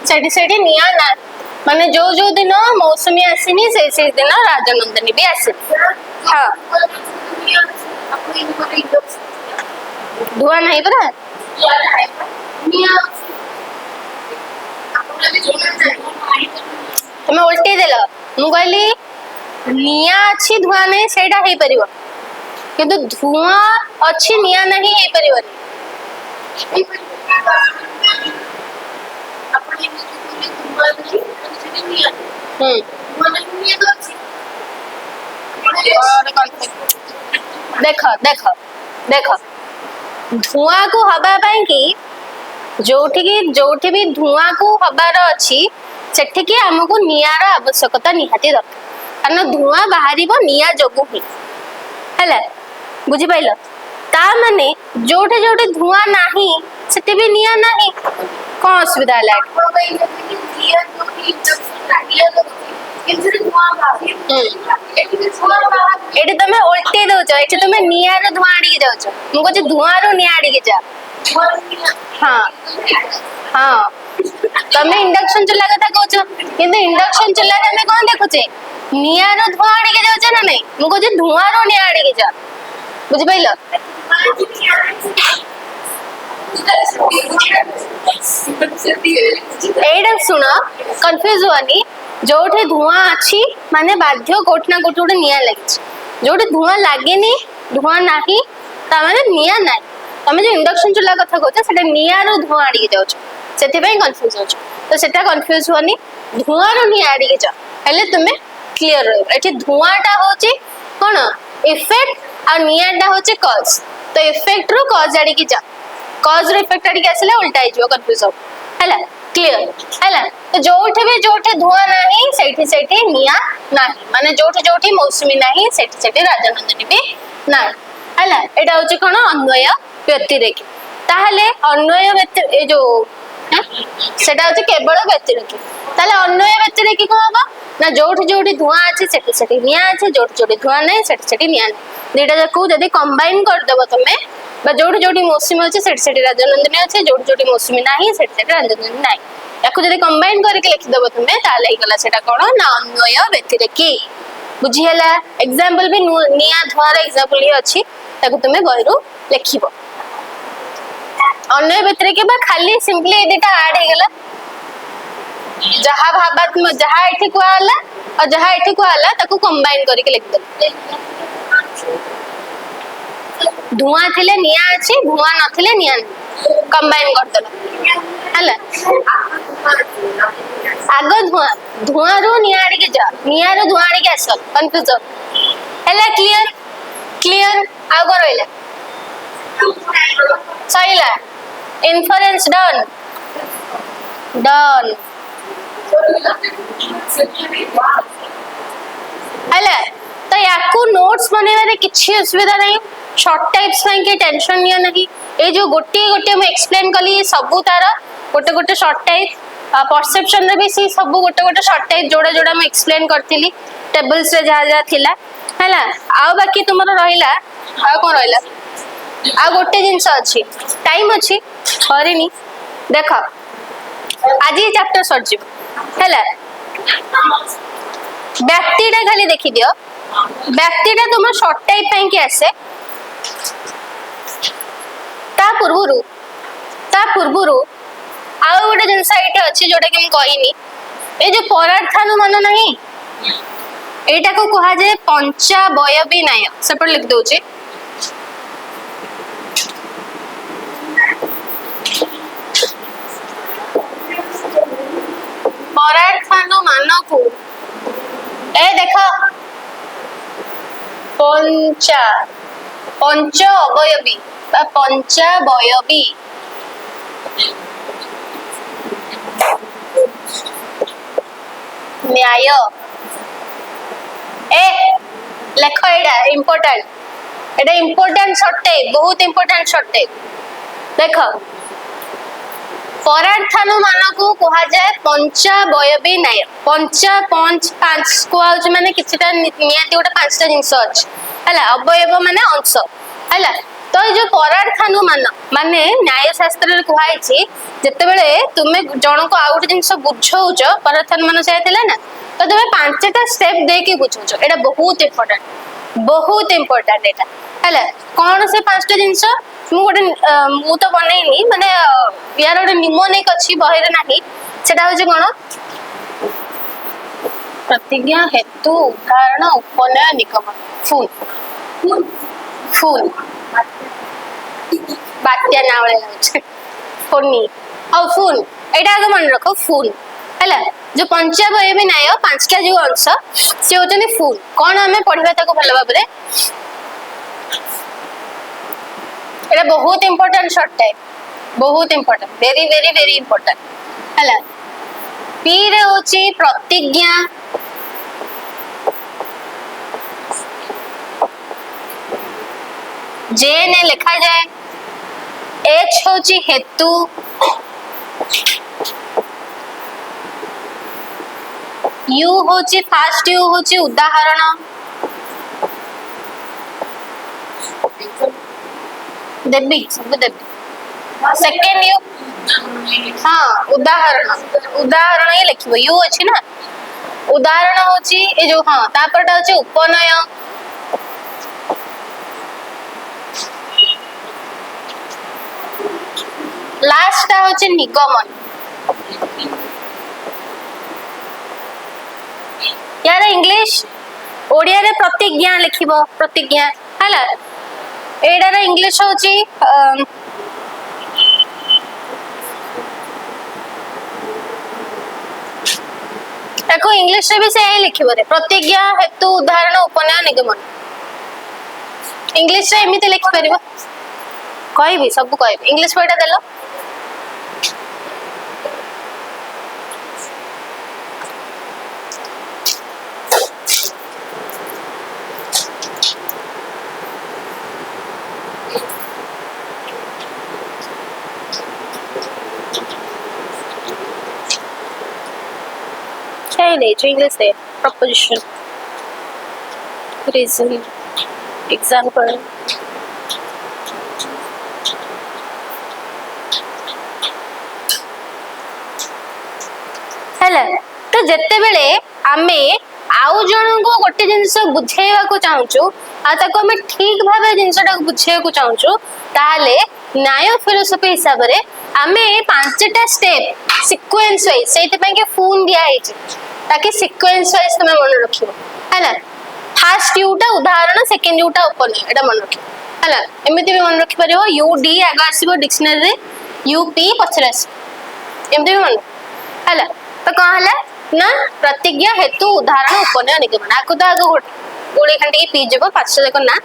सेठी सेठी निया ना माने जो जो दिन मौसमी आसीनी से दिन राजनंदिनी भी आसी हां धुआं नहीं परा तुम्हें उल्टी देल मु कहली निया अच्छी धुआं नहीं सेटा हे परिबो किंतु धुआं अच्छी निया नहीं हे परिबो देख देख देख धुआं को हवा पाई कि जोठी भी धुआं को हबार अच्छी सेठिकी हमको नियार आवश्यकता निहाती दरकार कारण धुआं बाहर निया जोगु ही है बुझी पाइल ता माने जोठे जोठे धुआं नहीं सेठी भी निया नहीं कौन असुविधा है एटी तमे उल्टे दउछ एटी तमे नियार धुआं आडी के जाउछ मु कहछ धुआं रो निया आडी के जा हाँ हाँ तमे इंडक्शन चूल्हा कथा कहछ किंतु इंडक्शन चूल्हा तमे कोन देखुछे नियार धुआं आडी के जाउछ ना नहीं मु कहछ धुआं रो निया आडी के जा बुझ पाइलो एडा सुन कंफ्यूज होनी जोठे धुआं अच्छी माने बाध्य कोठ ना कोठ निया लगी जोठे धुआं लागेनी धुआं नाही ता माने निया नाही तमे जो इंडक्शन चूल्हा कथा कहछ सेटा निया रो धुआं आडी के जाउछ सेति पई कंफ्यूज होछ तो सेटा कंफ्यूज होनी धुआं रो निया आडी के जा हेले तुमे क्लियर रहो एठी धुआंटा होची कोन इफेक्ट आ नियाटा होची कॉज तो इफेक्ट रो कॉज आडी के जा कॉज रो इफेक्ट आडी के आसले उल्टा हो कंफ्यूज हो हैला क्लियर हैला तो जोठे धुआं नाही सेठी सेठी निया नाही माने जोठी मौसमी नाही सेठी सेठी राजनंदिनी भी नाही हैला एटा होची कोन अन्वय व्यतिरेकी ताहले अन्वय व्यतिरेकी जो सेटा होची केवल व्यतिरेकी ताहले अन्वय व्यतिरेकी को होबा ना जोठी धुआं अछि सेठी सेठी निया अछि जोठी धुआं नाही सेठी सेठी निया नाही देटा जाको जदी कंबाइन कर देबो तमे बा जोठी मौसमी अछि सेठी सेठी राजनंदिनी अछि जोठी मौसमी नाही सेठी सेठी राजनंदिनी नाही याको जदी कंबाइन करके लिखि देबो तमे ताले गला सेटा कोन ना अन्वय व्यतिरेकी बुझी हला एग्जांपल भी निया धुआं रे एग्जांपल ही अछि ताको तमे बहिरु लिखिबो अन्वय व्यतिरेकी बा खाली सिंपली ए देटा ऐड हे गला जहा भावात्मक जहा एठी को आला और जहा एठी को आला ताको कंबाइन करके लिख दे धुआं थिले निया अछि धुआं नथिले निया कंबाइन कर देला हला आगो धुआं रो निया आडी के जा निया रो धुआं आडी के आसल कंफ्यूज हला क्लियर आ को रहला सहीला इन्फरेंस डन हला तो याकू नोट्स बनेबारे किछि असुविधा नहीं शॉर्ट टाइप्स ପାଇଁ के टेंशन निया नहीं ए जो गोटे मैं एक्सप्लेन कली सब तार गोटे शॉर्ट टाइप परसेप्शन रे भी सी सब गोटे शॉर्ट टाइप जोड़ा मैं एक्सप्लेन करथिली टेबल्स रे जहा थिला हला आ बाकी तुमरो रहिला आ कोन रहिला आ गोटे जिंस अछि टाइम अछि हरिनी देख आज ये चैप्टर सर हला व्यक्तिटा खाली देखि दियो व्यक्तिटा तुम शॉर्ट टाइप ପାଇଁ के आसे ता पूर्वरु आ गोटे जिनस एटे अछि जोटा कि हम कहिनी ए जो परार्थानुमान नहीं एटा को कहा जाए पंचावयवी न्याय सेपट लिख दउचे परार्थानुमान को ए देखो पंच अवयवी बा पंचावयवी न्याय ए लेख एडा इम्पोर्टेंट शॉर्ट टाइप बहुत इम्पोर्टेंट शॉर्ट टाइप देख परार्थानुमान को कहा जाए पंचावयवी न्याय पांच को आउच माने किछटा नियाती गोटे पांचटा जिंस अछि हला अवयव माने अंश हला तो जो परार्थानुमान माने न्याय शास्त्र रे कहै छी जते बेले तुमे जण को आउट जिंस बुझौछ परार्थानुमान चाहतिला ना तो तुमे पांचटा स्टेप दे के बुझौछ एटा बहुत इंपोर्टेंट एटा हला कोन से पांचटा जिंस मु तो बनैनी माने यार गोटे निमोनिक अछि बहिरे नाही सेटा हो जे कोन प्रतिज्ञा हेतु उदाहरण उपनय निगम फूल फूल बात्या ना फोनी और फूल एटा आगे मन रख फूल है जो पंचावयवी न्याय पांचटा जो अंश से होचनी फूल कौन हमें पढ़िबा ताको भल भाबरे एटा बहुत इंपोर्टेंट शॉर्ट है बहुत important very very very important है पी रे होची प्रतिज्ञा जे ने लिखा जाए एच होची हेतु यू होची फास्ट यू होची उदाहरण देबी सब देबी सेकंड यू हाँ उदाहरण उदाहरण ये लिखिबो यू अछि ना उदाहरण होची ए जो हाँ तापरटा होची उपनय लास्ट होची निगमन यार इंग्लिश ओडिया रे प्रतिज्ञा लिखिबो प्रतिज्ञा हला एडा रे इंग्लिश होची ताको इंग्लिश रे भी से लिखिबो रे प्रतिज्ञा हेतु उदाहरण उपनय निगमन इंग्लिश रे एमिते लिखि परिबो कहबी सब कहबी इंग्लिश पढा देलो English है proposition reason example हेला तो जत्ते बेले आमे आउ जण को गोटे जिंस बुझेवा को चाहूचु आ ताको हम ठीक भाबे जिंसटा को बुझेवा को चाहूचु ताले न्याय फिलोसफी हिसाब रे आमे पांचटा स्टेप सीक्वेंस वाइज सेते पे के फोन दिया है ताकि सीक्वेंस वाइज तुम मन रखिबो हैला फर्स्ट यूटा उदाहरण सेकंड यूटा उपनय एटा मन रखिबो हैला एमिति भी मन रखि परिबो यू डी आगा आसीबो डिक्शनरी रे यू पी पछरास एमिति भी मन हैला तो कह हला ना प्रतिज्ञा हेतु उदाहरण उपनय निगमन आको तो आगो गोळे खंडी पी जेबो पाछे देखो ना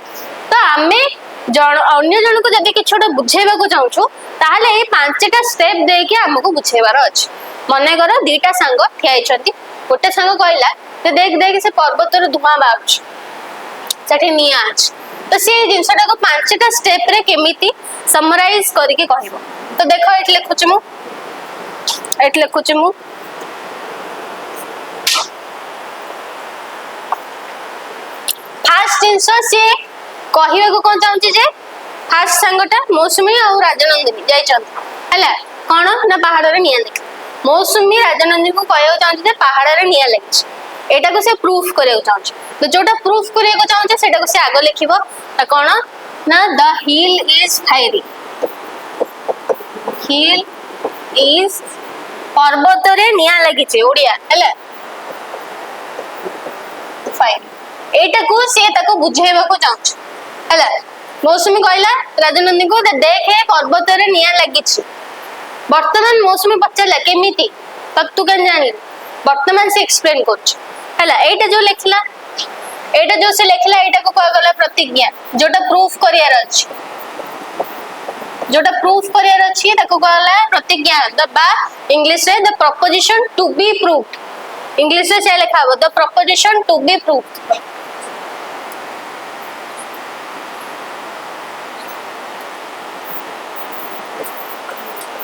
तो आमे जण अन्य जण को जदी किछोटा बुझेबा को चाहूछु ताले ए पांचटा स्टेप दे के हमको बुझेबार अछि मने करो दीटा संग ठियाई छथि गोटे संग कहला जे देख देख से पर्वत रो धुआं बाउछ सेठी निया अछि तो से जिंसटा को पांचटा स्टेप रे केमिति समराइज करके कहबो तो देखो एट लिखुछ मु फास्ट जिंस से कहबा को कोन चाहूची जे फास्ट संगटा मौसुमी और राजनंदिनी जाय छथि हला कोन ना पहाड़ रे निया देख मौसुमी राजनंदिनी को कहयो चाहूची जे पहाड़ रे निया लेछ एटा को से प्रूफ करे चाहूची तो जोटा प्रूफ करे को चाहूची सेटा को से आगो लिखिबो त कोन ना the hill is fiery hill is पर्वत रे निया लागि छे ओडिया हला फायरी एटा को से ताको बुझेबा को चाहूची हला मौसुमी कहला राजनंदिनी को देखे पर्वत रे निया लागि छी वर्तमान मौसुमी पचाला केमिति तब तू केन जानी वर्तमान से एक्सप्लेन करछ हला एटा जो लिखला एटा जो से लिखला एटा को कह गला प्रतिज्ञा जोटा प्रूफ करियर अछि ताको कहला प्रतिज्ञा द बा इंग्लिश रे the proposition to be proved English रे से लिखाबो the proposition to be proved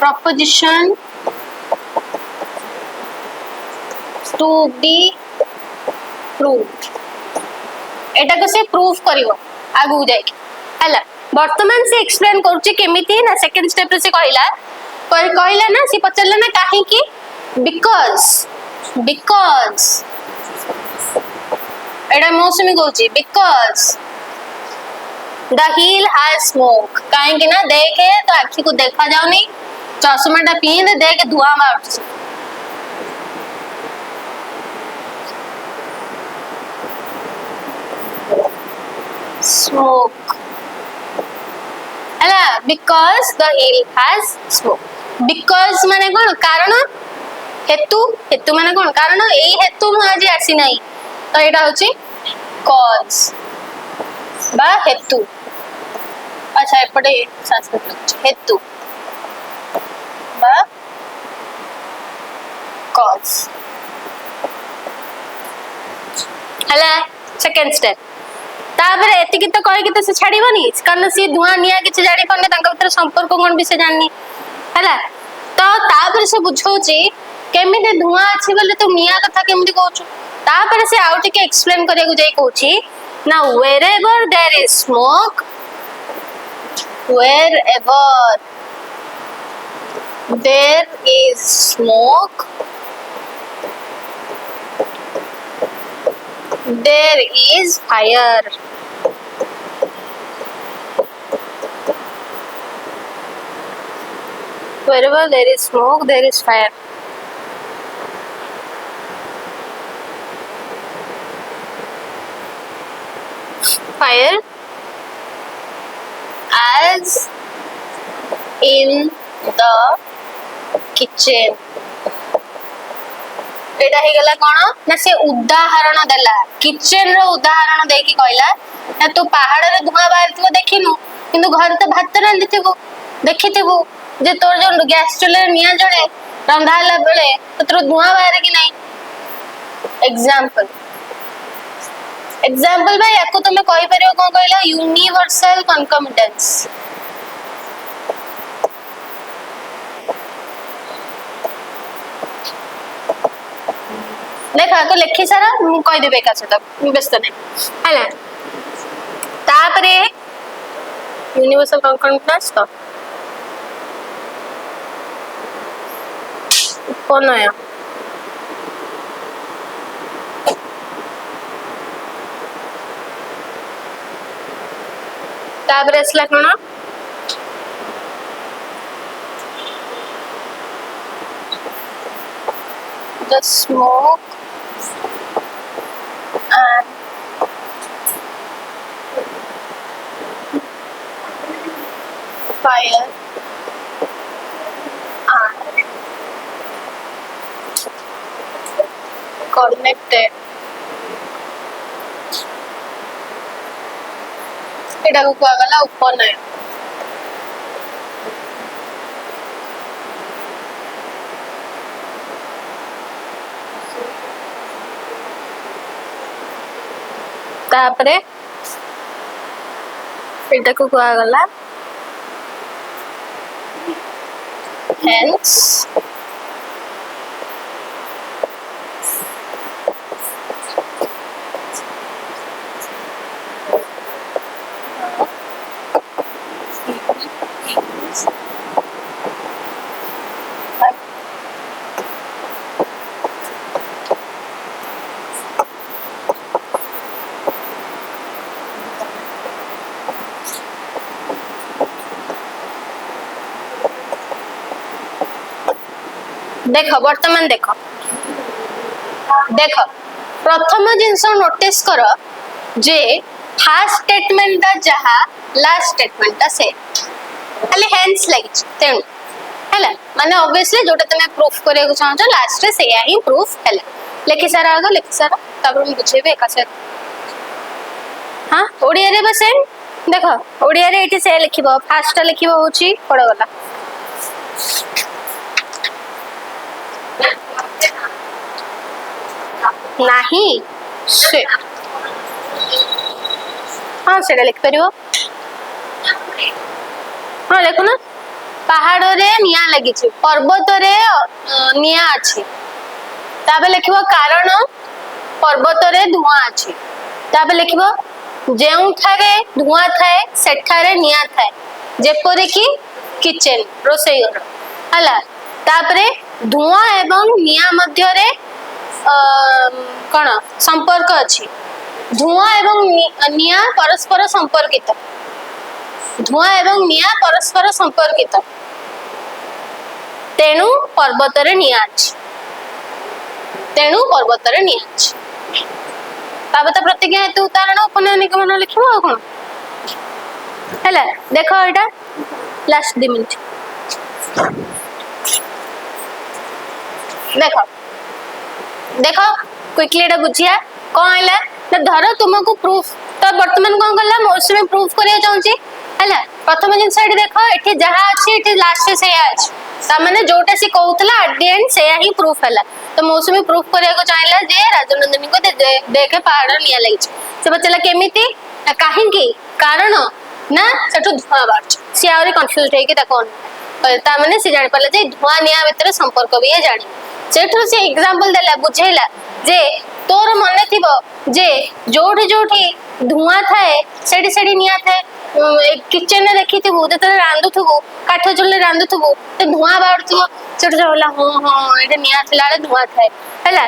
proposition to be proved एटा को से प्रूफ करिवो आगु जाय हला वर्तमान से एक्सप्लेन करूची केमिति ना सेकंड स्टेप रे से कहला ना से पचलला ना काहे की बिकॉज़ एटा मौसमी कहूची because the hill has smoke काहे कि ना देखे तो आखी को देखा जाउनी चश्माटा पीन देख धुआं बाउछ smoke ହେଲା because the hill has smoke because माने कौन कारण हेतु हेतु माने कौन कारण एई हेतु मु आज आसी नाही तो एटा होची cause बा हेतु अच्छा एपटे संस्कृत हेतु बा cause हला सेकंड स्टेप तापर एतिकी तो कहि कि तो से छाड़ीबनी कारण सी धुआं निया किछ जानि पने तांका भीतर संपर्क कोन भी से जाननी हला तो तापर से बुझौची केमिते धुआं अछि बोले तो निया कथा केमिते कहउछु तापर से आउट के एक्सप्लेन करे को जाई कहउची ना wherever there is smoke wherever there is smoke there is fire wherever there is smoke there is fire fire as in the kitchen एटा हे गला कोन ना से उदाहरण देला किचन रो उदाहरण दे के कहला ना तो पहाड़ रे धुआं बाहरथिबो देखिनु किंतु घर तो भात रांधिथिबो देखिथिबो जे तोर जो गैस चूल्हा निया जळे रंधाला बेले तोर धुआं बाहर कि नहीं एग्जांपल एग्जांपल भाई याको तुमे कहि परियो कोन कहला यूनिवर्सल कंकमिटेंस देखा को लिखि सारा मु कहि देबे का सता व्यस्त नहीं हला तापरे यूनिवर्सल कंकमिटेंस तो कोन है तापरे असला कोन the smoke and fire are connected एटा को गला उपनय तापरे एटा को गला hence देख वर्तमान देख देख प्रथम जिनस नोटिस कर जे फर्स्ट स्टेटमेंट जहा लास्ट स्टेटमेंट से खाली हेंस लागिछ तेनु हैला माने ऑब्वियसली जोटा तने प्रूफ करे को चाहछ लास्ट रे सेया ही प्रूफ हैला लिखि सारा आगो लिखि सारा तब हम बुझेबे का से हां ओडिया रे बस देखो ओडिया रे एठी से लिखिबो फर्स्ट लिखिबो होची पड़ गला नहीं से हाँ से लिख परियो हाँ देखो ना पहाड़ रे निया लगी छी पर्वत रे निया अछि ताबे लिखिबो कारण पर्वत रे धुआं अछि ताबे लिखिबो जेउ थारे धुआं थाए सेठारे निया थाए जेपरे कि किचन रोसई घर हला तापरे धुआं एवं निया मध्य रे कौन संपर्क अच्छी धुआं एवं निया परस्पर संपर्कित धुआं एवं निया परस्पर संपर्कित तेणु पर्वत रे निया अछि तेणु पर्वत रे निया अछि तापर तो प्रतिज्ञा हेतु उदाहरण उपनय निगमन लिखिबो आ कोन हैला देखो एटा लास्ट 2 मिनिट देखो देखो क्विकली एटा बुझिया कोन हैला ना धर तुमको प्रूफ तो वर्तमान कोन करला मौसमी प्रूफ करिया चाहूची हैला प्रथम जिन साइड देखो एठी जहा अछि एठी लास्ट से अछि ता माने जोटा से कहउतला एट द एंड से ही प्रूफ हैला तो मौसमी प्रूफ करिया को चाहला जे राजनंदिनी को देखे पहाड़ निया लगी से बचला केमिति काहे की कारण ना सेठो धुआं बाछ से आउरी कंफ्यूज हे कि ताको ता माने से जानि पले जे धुआं निया भीतर संपर्क भी है जानि सेठो से एग्जांपल देला बुझेला जे तोर मने थिबो जे जोठी जोठी धुआं थाए सेठी सेठी निया थाए किचन में देखी थी जब रांधु थबू काठ चुल्ले रांधु थबू तो धुआं बाहर थबो सेठो होला हां एटा निया थिला धुआं थाए हैला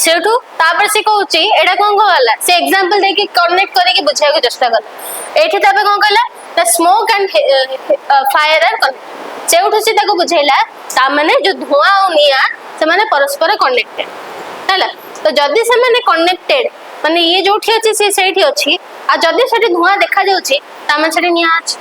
सेठो तापर से कहउची एटा कोन कहला से एग्जांपल देके कनेक्ट करे के बुझाय के चेष्टा कर एठी तापर कोन कहला the smoke and fire are connected सेठो से ताको बुझाइला ता माने जो धुआं और निया से माने परस्पर कनेक्टेड हैला तो जदी से माने कनेक्टेड माने ये जोठी अछि से सेठी अछि आ जदी सेठी धुआं देखा जाउछि ता माने सेठी निया अछि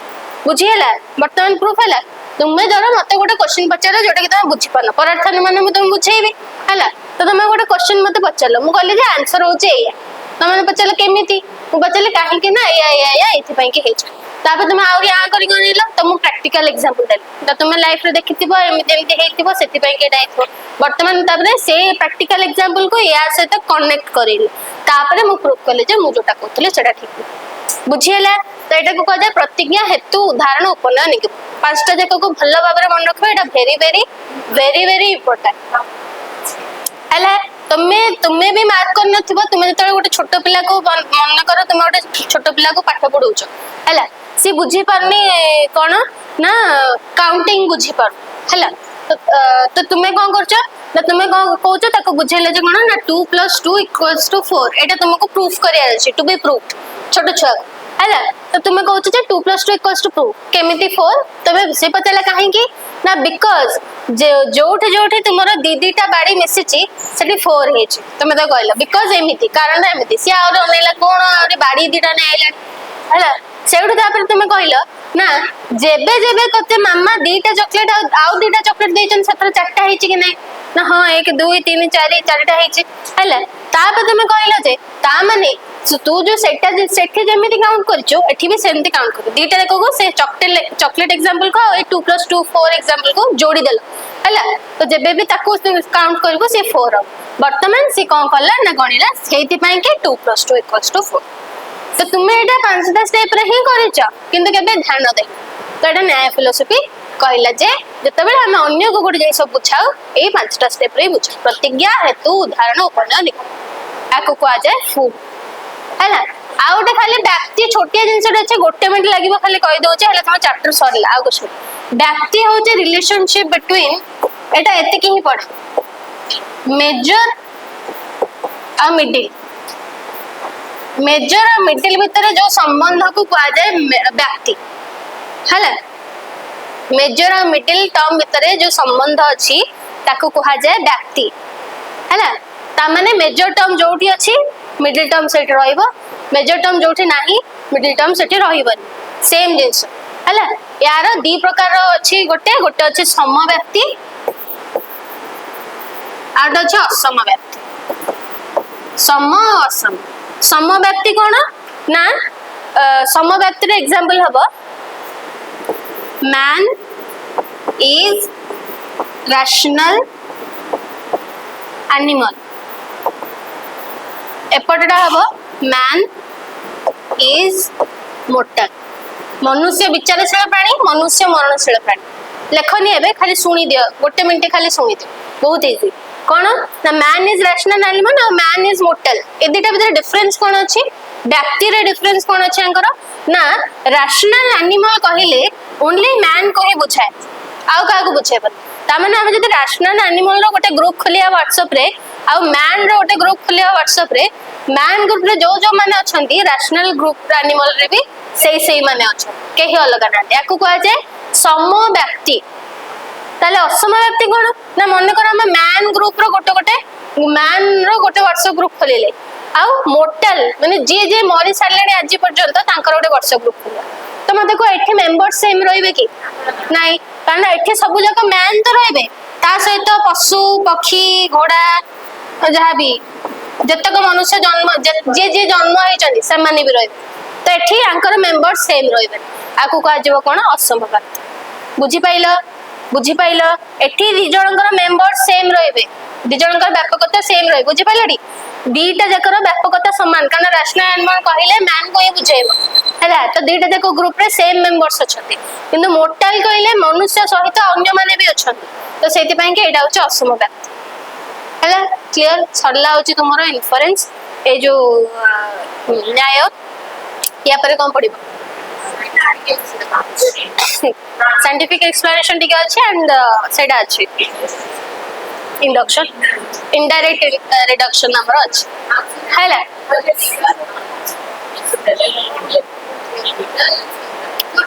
बुझियला वर्तमान प्रूफ हैला तुमे जरा मते गोटे क्वेश्चन पचारो जोटा कि तुम बुझि पानो परार्थन माने मु तुम बुझेइबी हैला तो तुमे गोटे क्वेश्चन मते पचारलो मु कहली जे आंसर होचे एया तुमे पचारलो केमिति मु पचारले काहे कि ना एया एथि पई कि हेछ तापर तुमे आउरी आ करी गनिलो तो मु प्रैक्टिकल एग्जांपल देली तो तुमे लाइफ रे देखिथिबो एमिति एमिति हेथिबो सेति पई केडा हेथो वर्तमान तापर से प्रैक्टिकल एग्जांपल को या से तो कनेक्ट करेली तापर मु प्रूफ करले जे मु जोटा कहतले सेटा ठीक बुझियला तो एटा को कह जाय प्रतिज्ञा हेतु उदाहरण उपनय निगम पांचटा जक को भलो भाबरे मन रखबो एटा very very very very important हैला तुमे भी मार्क कर नथिबो तुमे जतले गोटे छोट पिला को मन करो तुमे गोटे छोट पिला को पाठ पढौछ हैला सी बुझी पारनी कोन ना काउंटिंग बुझी पार हैला तो तुमे कोन करछ ना तुमे कोन कहउछ ताको बुझेले जे कोन ना 2 + 2 = 4 एटा तुमको प्रूफ करिया अछि टू बी प्रूफ छोट छुआ हैला तो तुमे कहउछ जे 2 + 2 = 2 केमिति 4 तबे से पतेला काहे की ना बिकॉज़ जे जोठे जोठे तुमरो दीदीटा बाड़ी मिसिची सेठी 4 हेची तुमे तो कहला बिकॉज़ एमिति कारण एमिति से और अनेला कोन और बाड़ी दीटा ने आइला हैला सेउठ तापर तुमे कहलो ना जेबे जेबे कते मामा दीटा चॉकलेट आउ दीटा चॉकलेट देचन सतर चारटा हेची कि नै ना हां 1 2 3 4 चारटा हेची हैला तापर तुमे कहलो जे ता माने तू जो सेटा सेठी जेमिति काउंट करछो एठी भी सेमति काउंट कर दीटा देखो से चॉकलेट एग्जांपल को 2 + 2 4 एग्जांपल को जोड़ी देलो हैला तो जेबे भी ताको काउंट करबो से 4 वर्तमान से कोन करला ना गणिला सेति पई के 2 + 2 = 4 तो तुमे एटा पांचटा स्टेप रे ही करिछ किंतु केबे ध्यान दे तो एटा न्याय फिलोसफी कहला जे जतबे हम अन्य को गुडी सब बुझाऊ ए पांचटा स्टेप रे बुझ प्रतिज्ञा हेतु उदाहरण उपनय निगम आको को आ जाय फू हैला आ गोटे खाली व्यक्ति छोटिया जिंस रे छै गोटे मिनिट लागिवो खाली कहि दउ छै हैला तम चैप्टर सरला आ कुछ व्यक्ति हो जे रिलेशनशिप बिटवीन एटा एते की ही पड़ मेजर आ मिडिल मेजर और मिडिल भीतर जो संबंध को कहा जाए व्यक्ति हैला मेजर और मिडिल टर्म भीतर जो संबंध अछि ताको कहा जाए व्यक्ति हैला ता माने मेजर टर्म जोठी अछि मिडिल टर्म सेट रहइबो मेजर टर्म जोठी नाही मिडिल टर्म सेट रहइबनी सेम जिंस हैला यार दी प्रकार अछि गोटे गोटे अछि सम व्यक्ति आड अछि असम व्यक्ति सम असम सम व्यक्ति कोन ना सम व्यक्ति रे एग्जांपल हबो मैन इज रैशनल एनिमल एपटडा हबो मैन इज मोर्टल मनुष्य विचारशील प्राणी मनुष्य मरणशील प्राणी लेखनी एबे खाली सुनी दियो गोटे मिनिट खाली सुनी दियो बहुत इजी कोन ना मैन इज रैशनल एनिमल और मैन इज मोर्टल ए दुटा भीतर डिफरेंस कोन अछि व्यक्ति रे डिफरेंस कोन अछि अंकर ना रैशनल एनिमल कहिले ओनली मैन को ही बुझाए आउ का को बुझाए पर ता माने हम जदी रैशनल एनिमल रो गोटे ग्रुप खोलिया WhatsApp रे आ मैन रो गोटे ग्रुप खोलिया WhatsApp रे मैन ग्रुप रे जो जो माने अछंती रैशनल ग्रुप एनिमल रे भी सेई माने अछ केही अलग ना याकू कहै जाय सम व्यक्ति ताले असम व्यक्ति कोन ना मन कर हम मैन ग्रुप रो गोटे गोटे मैन रो गोटे WhatsApp ग्रुप खोलिले आउ मोर्टाल माने जे मरी सारे आज पर्यंत गोटे वर्ष ग्रुप खुला तो मत को एठी मेंबर सेम रहिबे कि नाही कारण एठी सब जाक मैन तो रहिबे ता सहित पशु पक्षी घोड़ा जहाँ भी जतक मनुष्य जन्म जे जन्म होइचंदी से माने भी रहिबे तो एठी आंकर मेंबर सेम रहिबे आकु कह जीव कोन असंभव बुझी पाइल एठी दि जनकर मेंबर सेम रहिबे दि जनकर व्यापकता सेम रहि बुझी पाइलडी दीटा जकर व्यापकता समान कारण रैशनल एनिमल कहिले मैन को ही बुझेबो हैला तो दीटा जक ग्रुप रे सेम मेंबर्स अछंती किंतु मोर्टाल कहिले मनुष्य सहित अन्य माने भी अछंती तो सेति पय के एटा होची असंभव हैला क्लियर सरला होची तुमरो इन्फरेंस ए जो न्याय या पर कोन पडिबो साइंटिफिक एक्सप्लेनेशन टिके अछि एंड सेटा अछि इंडक्शन इनडायरेक्ट रिडक्शन नंबर अछि हैला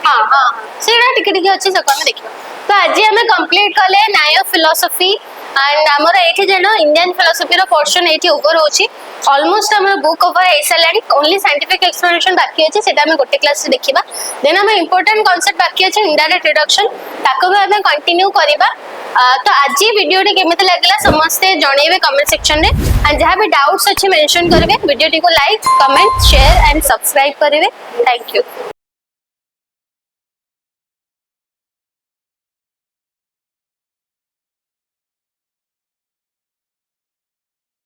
हां हां सेटा टिके अछि से कोन देखियो तो आज हमें कंप्लीट कले न्याय फिलोसफी एंड हमर एठी जनो इंडियन फिलोसफी रो पोर्शन एठी ओवर होची ऑलमोस्ट हमर बुक ओवर हे सलाडी ओनली साइंटिफिक एक्सप्लेनेशन बाकी अछि सेटा हम गोटे क्लास से देखिबा देन हम इंपोर्टेंट कांसेप्ट बाकी अछि इनडायरेक्ट रिडक्शन ताको भी हम कंटिन्यू करिबा तो आज वीडियो टी केमिति लागला समस्त जणेबे कमेंट सेक्शन रे एंड जहां भी डाउट्स अछि मेंशन करबे वीडियो टी को like comment share and subscribe करिवे थैंक यू।